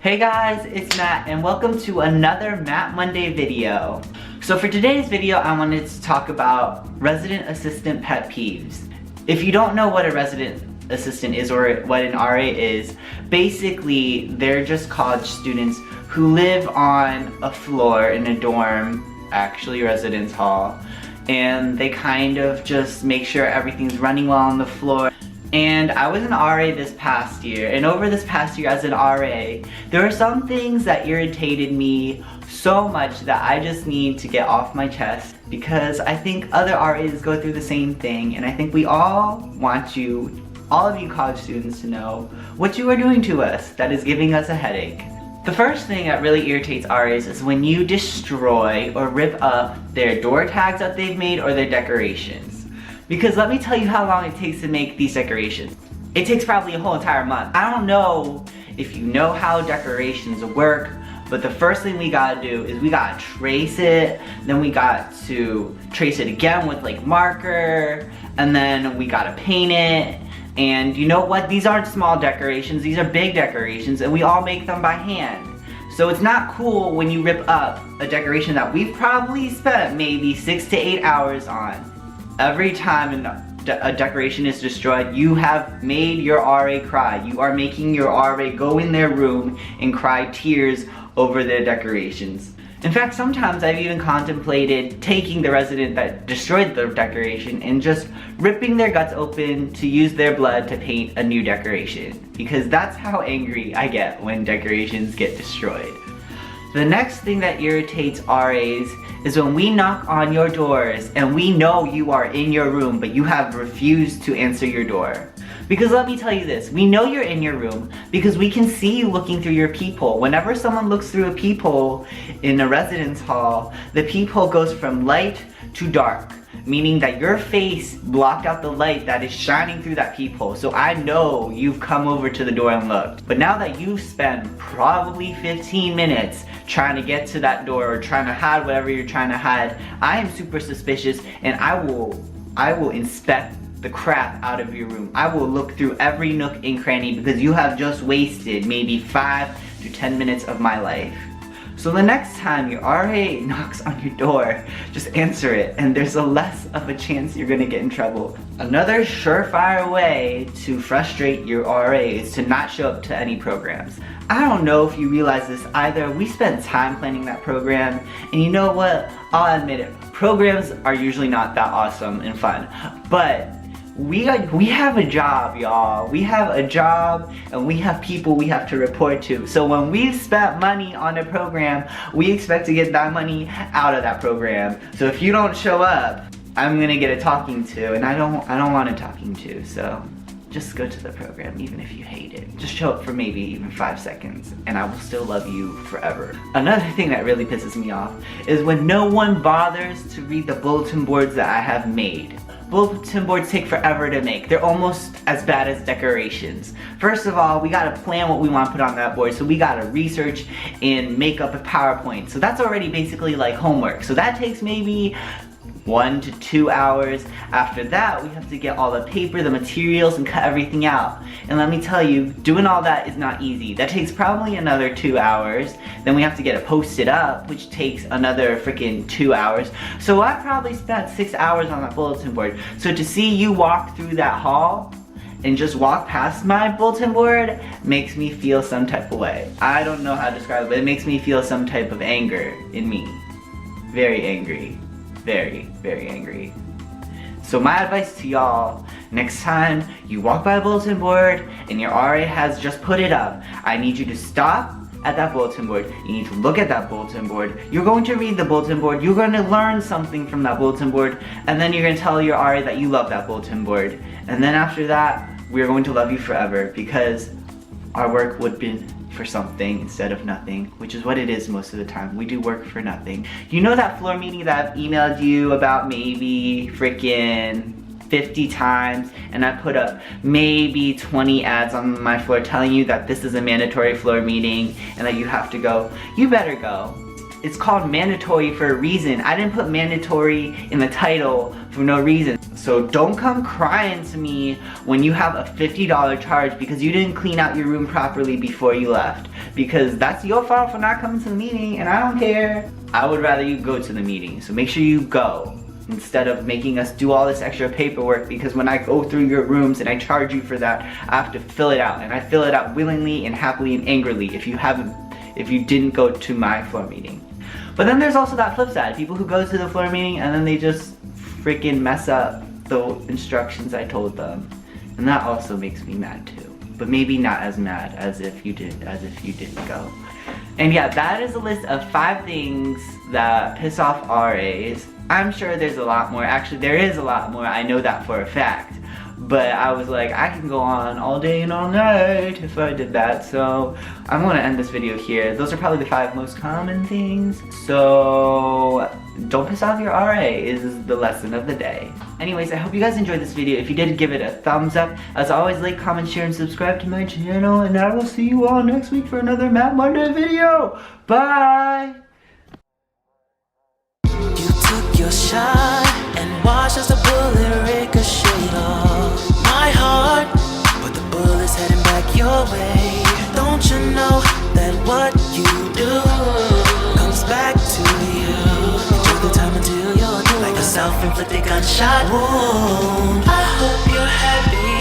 Hey guys, it's Matt and welcome to another Matt Monday video. So for today's video, I wanted to talk about resident assistant pet peeves. If you don't know what a resident assistant is or what an RA is, basically they're just college students who live on a floor in a dorm, actually residence hall, and they kind of just make sure everything's running well on the floor. And I was an RA this past year, and over this past year as an RA, there were some things that irritated me so much that I just need to get off my chest, because I think other RAs go through the same thing, and I think we all want you, all of you college students, to know what you are doing to us that is giving us a headache. The first thing that really irritates RAs is when you destroy or rip up their door tags that they've made or their decorations. Because let me tell you how long it takes to make these decorations. It takes probably a whole entire month. I don't know if you know how decorations work, but the first thing we gotta do is we gotta trace it, then we got to trace it again with like marker, and then we gotta paint it. And you know what? These aren't small decorations, these are big decorations, and we all make them by hand. So it's not cool when you rip up a decoration that we've probably spent maybe 6 to 8 hours on. Every time a decoration is destroyed, you have made your RA cry. You are making your RA go in their room and cry tears over their decorations. In fact, sometimes I've even contemplated taking the resident that destroyed the decoration and just ripping their guts open to use their blood to paint a new decoration. Because that's how angry I get when decorations get destroyed. The next thing that irritates RAs is when we knock on your doors and we know you are in your room, but you have refused to answer your door. Because let me tell you this, we know you're in your room because we can see you looking through your peephole. Whenever someone looks through a peephole in a residence hall, the peephole goes from light to dark, meaning that your face blocked out the light that is shining through that peephole. So I know you've come over to the door and looked. But now that you've spent probably 15 minutes trying to get to that door or trying to hide whatever you're trying to hide, I am super suspicious, and I will inspect the crap out of your room. I will look through every nook and cranny because you have just wasted maybe 5 to 10 minutes of my life. So the next time your RA knocks on your door, just answer it, and there's a less of a chance you're gonna get in trouble. Another surefire way to frustrate your RA is to not show up to any programs. I don't know if you realize this either. We spent time planning that program, and you know what? I'll admit it, programs are usually not that awesome and fun, but we have a job, y'all. We have a job, and we have people we have to report to. So when we've spent money on a program, we expect to get that money out of that program. So if you don't show up, I'm gonna get a talking to, and I don't want a talking to. So just go to the program, even if you hate it. Just show up for maybe even 5 seconds, and I will still love you forever. Another thing that really pisses me off is when no one bothers to read the bulletin boards that I have made. Bulletin boards take forever to make. They're almost as bad as decorations. First of all, we gotta plan what we want to put on that board, so we gotta research and make up a PowerPoint. So that's already basically like homework. So that takes maybe 1 to 2 hours. After that, we have to get all the paper, the materials, and cut everything out. And let me tell you, doing all that is not easy. That takes probably another 2 hours. Then we have to get it posted up, which takes another freaking 2 hours. So I probably spent 6 hours on that bulletin board. So to see you walk through that hall and just walk past my bulletin board makes me feel some type of way. I don't know how to describe it, but it makes me feel some type of anger in me. Very angry. Very, very angry. So my advice to y'all, next time you walk by a bulletin board and your RA has just put it up, I need you to stop at that bulletin board. You need to look at that bulletin board. You're going to read the bulletin board. You're going to learn something from that bulletin board, and then you're going to tell your RA that you love that bulletin board. And then after that, we're going to love you forever, because our work would be for something instead of nothing, which is what it is most of the time. We do work for nothing. You know that floor meeting that I've emailed you about maybe freaking 50 times, and I put up maybe 20 ads on my floor telling you that this is a mandatory floor meeting and that you have to go? You better go. It's called mandatory for a reason. I didn't put mandatory in the title for no reason. So don't come crying to me when you have a $50 charge because you didn't clean out your room properly before you left. Because that's your fault for not coming to the meeting, and I don't care. I would rather you go to the meeting, so make sure you go instead of making us do all this extra paperwork, because when I go through your rooms and I charge you for that, I have to fill it out, and I fill it out willingly and happily and angrily if you didn't go to my floor meeting. But then there's also that flip side, people who go to the floor meeting and then they just freaking mess up the instructions I told them, and that also makes me mad too. But maybe not as mad as if you didn't go. And yeah, that is a list of 5 things that piss off RAs. I'm sure there's a lot more. Actually, there is a lot more. I know that for a fact. But I was like, I can go on all day and all night if I did that. So I'm gonna end this video here. Those are probably the 5 most common things. So don't piss off your RA is the lesson of the day. Anyways, I hope you guys enjoyed this video. If you did, give it a thumbs up. As always, like, comment, share, and subscribe to my channel. And I will see you all next week for another MatteMonday video. Bye! Your shot and watch as the bullet ricochet off my heart, but the bullet's heading back your way. Don't you know that what you do comes back to you? Enjoy the time until you're through, like a self-inflicted gunshot wound. I hope you're happy